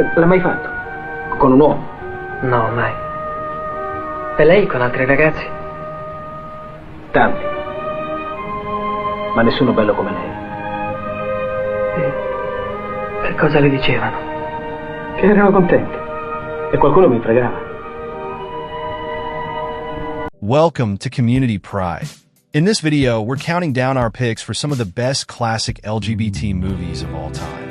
L'ha mai fatto? Con un uomo? No, mai. E lei con altri ragazzi? Tanti. Ma nessuno bello come lei. E cosa le dicevano? Che erano contenti. E qualcuno mi fregava. Welcome to Community Pride. In this video, we're counting down our picks for some of the best classic LGBT movies of all time.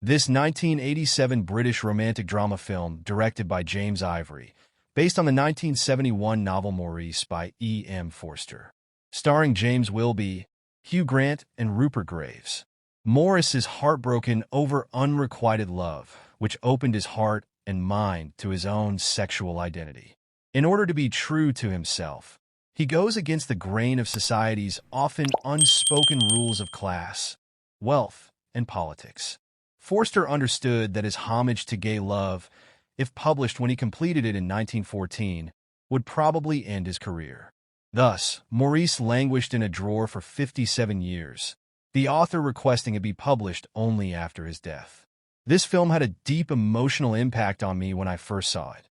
This 1987 British romantic drama film, directed by James Ivory, based on the 1971 novel Maurice by E.M. Forster. Starring James Wilby, Hugh Grant, and Rupert Graves. Maurice is heartbroken over unrequited love, which opened his heart and mind to his own sexual identity. In order to be true to himself, he goes against the grain of society's often unspoken rules of class, wealth, and politics. Forster understood that his homage to gay love, if published when he completed it in 1914, would probably end his career. Thus, Maurice languished in a drawer for 57 years, the author requesting it be published only after his death. This film had a deep emotional impact on me when I first saw it.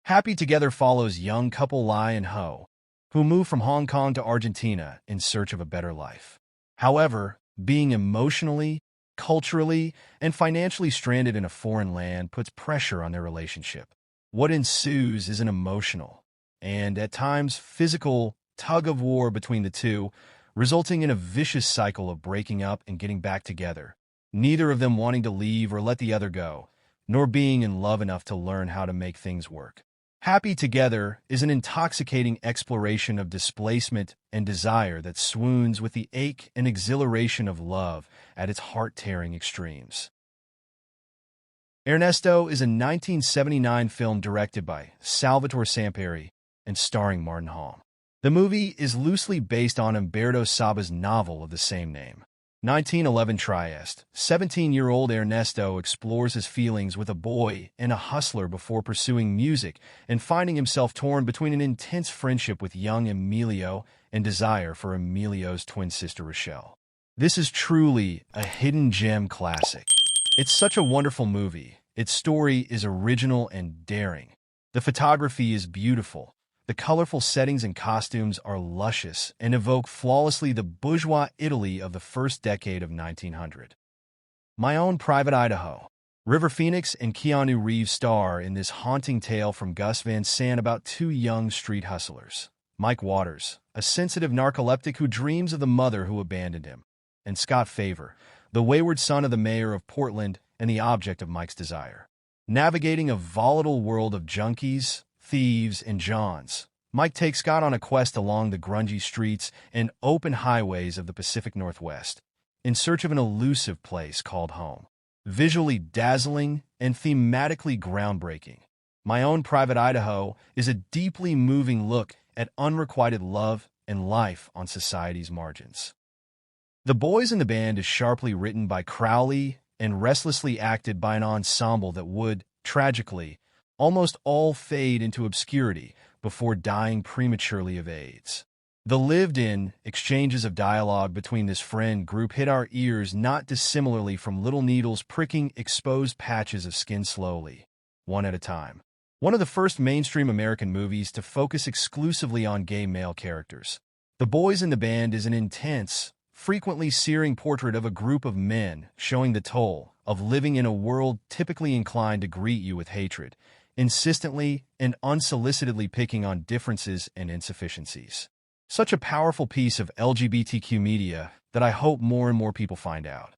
Happy Together follows young couple Lai and Ho, who move from Hong Kong to Argentina in search of a better life. However, being emotionally, culturally, and financially stranded in a foreign land puts pressure on their relationship. What ensues is an emotional, and at times physical, tug-of-war between the two, resulting in a vicious cycle of breaking up and getting back together, neither of them wanting to leave or let the other go, nor being in love enough to learn how to make things work. Happy Together is an intoxicating exploration of displacement and desire that swoons with the ache and exhilaration of love at its heart-tearing extremes. Ernesto is a 1979 film directed by Salvatore Samperi and starring Martin Hall. The movie is loosely based on Umberto Saba's novel of the same name. 1911 Trieste, 17-year-old Ernesto explores his feelings with a boy and a hustler before pursuing music and finding himself torn between an intense friendship with young Emilio and desire for Emilio's twin sister Rochelle. This is truly a hidden gem classic. It's such a wonderful movie. Its story is original and daring. The photography is beautiful. The colorful settings and costumes are luscious and evoke flawlessly the bourgeois Italy of the first decade of 1900. My Own Private Idaho. River Phoenix and Keanu Reeves star in this haunting tale from Gus Van Sant about two young street hustlers. Mike Waters, a sensitive narcoleptic who dreams of the mother who abandoned him, and Scott Favor, the wayward son of the mayor of Portland and the object of Mike's desire. Navigating a volatile world of junkies, thieves, and Johns, Mike takes Scott on a quest along the grungy streets and open highways of the Pacific Northwest, in search of an elusive place called home. Visually dazzling and thematically groundbreaking, My Own Private Idaho is a deeply moving look at unrequited love and life on society's margins. The Boys in the Band is sharply written by Crowley and restlessly acted by an ensemble that would, tragically, almost all fade into obscurity before dying prematurely of AIDS. The lived-in exchanges of dialogue between this friend group hit our ears not dissimilarly from little needles pricking exposed patches of skin slowly, one at a time. One of the first mainstream American movies to focus exclusively on gay male characters. The Boys in the Band is an intense, frequently searing portrait of a group of men showing the toll of living in a world typically inclined to greet you with hatred, insistently and unsolicitedly picking on differences and insufficiencies. Such a powerful piece of LGBTQ media that I hope more and more people find out.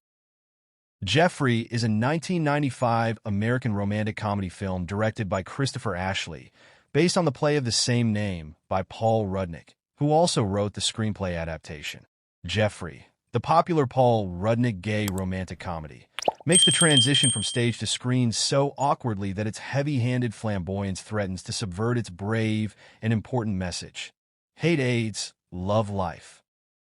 Jeffrey is a 1995 American romantic comedy film directed by Christopher Ashley, based on the play of the same name by Paul Rudnick, who also wrote the screenplay adaptation. Jeffrey, the popular Paul Rudnick gay romantic comedy, makes the transition from stage to screen so awkwardly that its heavy-handed flamboyance threatens to subvert its brave and important message. Hate AIDS, love life.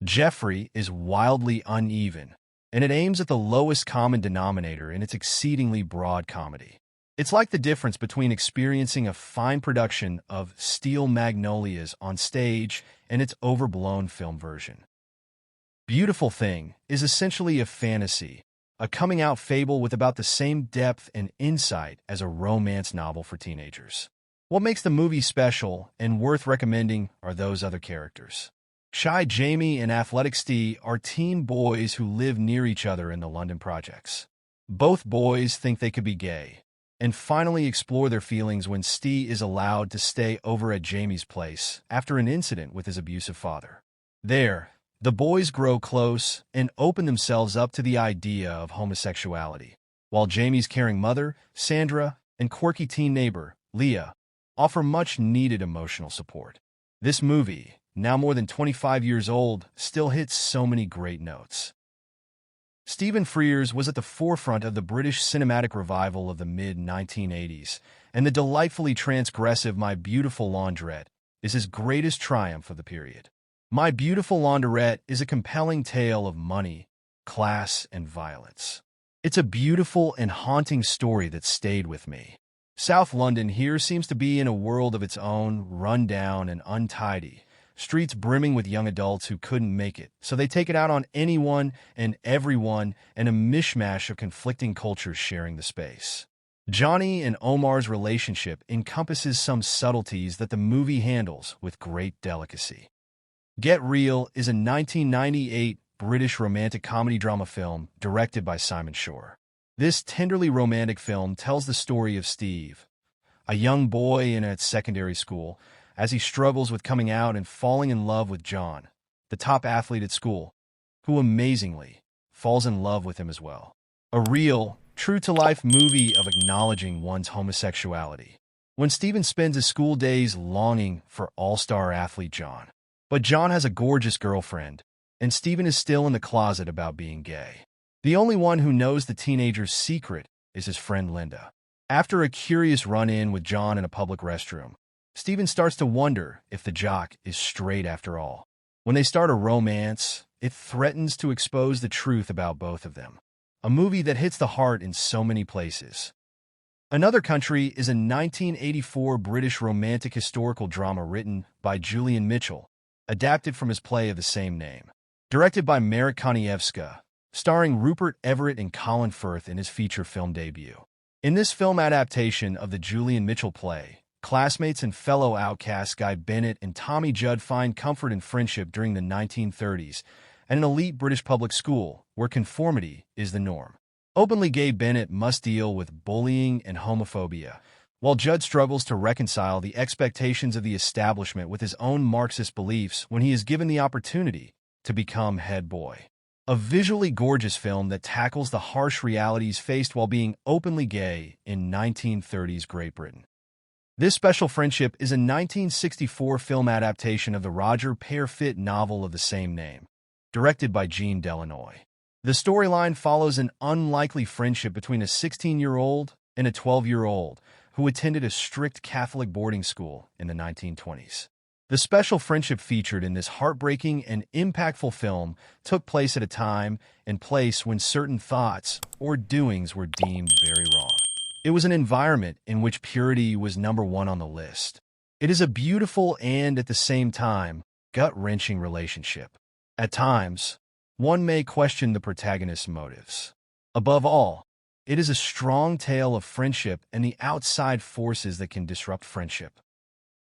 Jeffrey is wildly uneven, and it aims at the lowest common denominator in its exceedingly broad comedy. It's like the difference between experiencing a fine production of Steel Magnolias on stage and its overblown film version. Beautiful Thing is essentially a fantasy, a coming-out fable with about the same depth and insight as a romance novel for teenagers. What makes the movie special and worth recommending are those other characters. Shy Jamie and Athletic Steve are teen boys who live near each other in the London projects. Both boys think they could be gay, and finally explore their feelings when Steve is allowed to stay over at Jamie's place after an incident with his abusive father. There, the boys grow close and open themselves up to the idea of homosexuality, while Jamie's caring mother, Sandra, and quirky teen neighbor, Leah, offer much-needed emotional support. This movie, now more than 25 years old, still hits so many great notes. Stephen Frears was at the forefront of the British cinematic revival of the mid-1980s, and the delightfully transgressive My Beautiful Laundrette is his greatest triumph of the period. My Beautiful Laundrette is a compelling tale of money, class, and violence. It's a beautiful and haunting story that stayed with me. South London here seems to be in a world of its own, run down and untidy, streets brimming with young adults who couldn't make it, so they take it out on anyone and everyone, and a mishmash of conflicting cultures sharing the space. Johnny and Omar's relationship encompasses some subtleties that the movie handles with great delicacy. Get Real is a 1998 British romantic comedy drama film directed by Simon Shore. This tenderly romantic film tells the story of Steve, a young boy in a secondary school, as he struggles with coming out and falling in love with John, the top athlete at school, who amazingly falls in love with him as well. A real, true-to-life movie of acknowledging one's homosexuality, when Steven spends his school days longing for all-star athlete John. But John has a gorgeous girlfriend, and Steven is still in the closet about being gay. The only one who knows the teenager's secret is his friend Linda. After a curious run-in with John in a public restroom, Steven starts to wonder if the jock is straight after all. When they start a romance, it threatens to expose the truth about both of them. A movie that hits the heart in so many places. Another Country is a 1984 British romantic historical drama written by Julian Mitchell, adapted from his play of the same name. Directed by Marek Koniewska, starring Rupert Everett and Colin Firth in his feature film debut. In this film adaptation of the Julian Mitchell play, classmates and fellow outcasts Guy Bennett and Tommy Judd find comfort and friendship during the 1930s at an elite British public school where conformity is the norm. Openly gay Bennett must deal with bullying and homophobia, while Judd struggles to reconcile the expectations of the establishment with his own Marxist beliefs when he is given the opportunity to become head boy. A visually gorgeous film that tackles the harsh realities faced while being openly gay in 1930s Great Britain. This Special Friendship is a 1964 film adaptation of the Roger Pear-Fitt novel of the same name, directed by Jean Delanoy. The storyline follows an unlikely friendship between a 16-year-old and a 12-year-old who attended a strict Catholic boarding school in the 1920s. The special friendship featured in this heartbreaking and impactful film took place at a time and place when certain thoughts or doings were deemed very wrong. It was an environment in which purity was number one on the list. It is a beautiful and, at the same time, gut-wrenching relationship. At times, one may question the protagonist's motives. Above all, it is a strong tale of friendship and the outside forces that can disrupt friendship.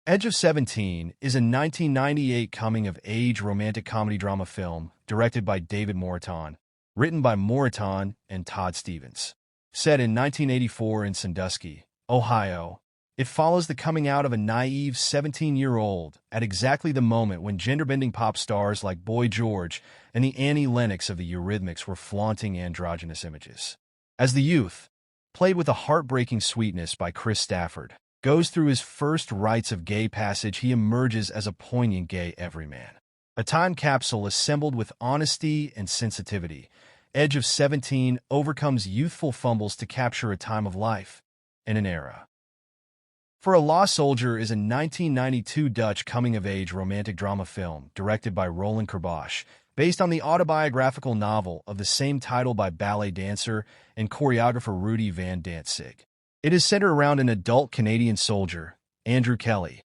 Edge of 17 is a 1998 coming-of-age romantic comedy drama film directed by David Moreton, written by Moreton and Todd Stevens. Set in 1984 in Sandusky, Ohio, it follows the coming out of a naive 17-year-old at exactly the moment when gender-bending pop stars like Boy George and the Annie Lennox of the Eurythmics were flaunting androgynous images. As the youth, played with a heartbreaking sweetness by Chris Stafford, goes through his first rites of gay passage, he emerges as a poignant gay everyman. A time capsule assembled with honesty and sensitivity, Edge of 17 overcomes youthful fumbles to capture a time of life and an era. For a Lost Soldier is a 1992 Dutch coming-of-age romantic drama film directed by Roland Kerbosch, based on the autobiographical novel of the same title by ballet dancer and choreographer Rudy Van Dantzig. It is centered around an adult Canadian soldier, Andrew Kelly,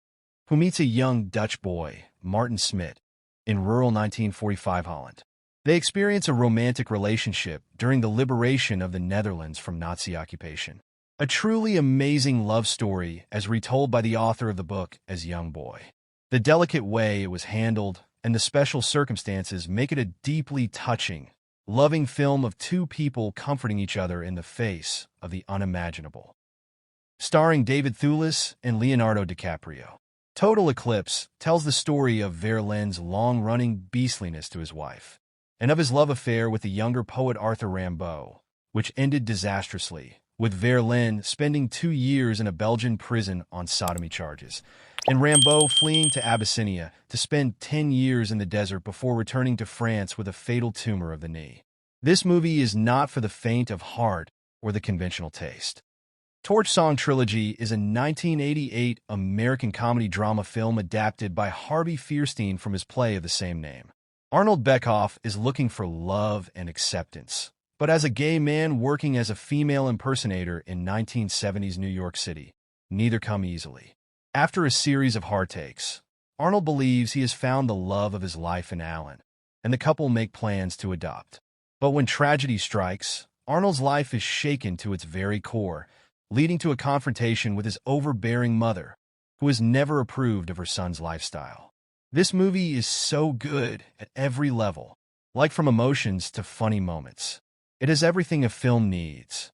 who meets a young Dutch boy, Martin Smit, in rural 1945 Holland. They experience a romantic relationship during the liberation of the Netherlands from Nazi occupation. A truly amazing love story as retold by the author of the book as young boy. The delicate way it was handled and the special circumstances make it a deeply touching, loving film of two people comforting each other in the face of the unimaginable. Starring David Thewlis and Leonardo DiCaprio. Total Eclipse tells the story of Verlaine's long-running beastliness to his wife, and of his love affair with the younger poet Arthur Rimbaud, which ended disastrously, with Verlaine spending 2 years in a Belgian prison on sodomy charges, and Rimbaud fleeing to Abyssinia to spend 10 years in the desert before returning to France with a fatal tumor of the knee. This movie is not for the faint of heart or the conventional taste. Torch Song Trilogy is a 1988 American comedy drama film adapted by Harvey Fierstein from his play of the same name. Arnold Beckhoff is looking for love and acceptance, but as a gay man working as a female impersonator in 1970s New York City, neither come easily. After a series of heartaches, Arnold believes he has found the love of his life in Alan, and the couple make plans to adopt. But when tragedy strikes, Arnold's life is shaken to its very core, leading to a confrontation with his overbearing mother, who has never approved of her son's lifestyle. This movie is so good at every level, like from emotions to funny moments. It has everything a film needs.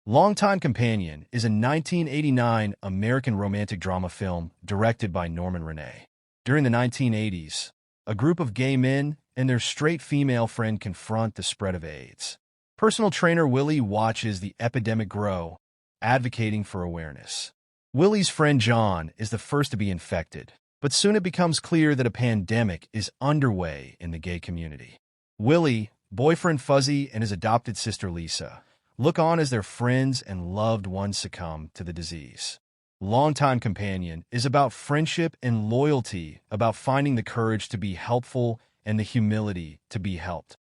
Longtime Companion is a 1989 American romantic drama film directed by Norman Renee. During the 1980s, a group of gay men and their straight female friend confront the spread of AIDS. Personal trainer Willie watches the epidemic grow, advocating for awareness. Willie's friend John is the first to be infected, but soon it becomes clear that a pandemic is underway in the gay community. Willie, boyfriend Fuzzy, and his adopted sister Lisa look on as their friends and loved ones succumb to the disease. Longtime Companion is about friendship and loyalty, about finding the courage to be helpful and the humility to be helped.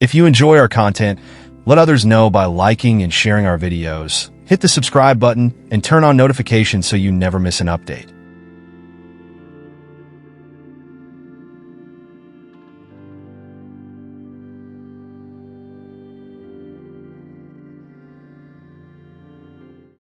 If you enjoy our content, let others know by liking and sharing our videos. Hit the subscribe button and turn on notifications so you never miss an update.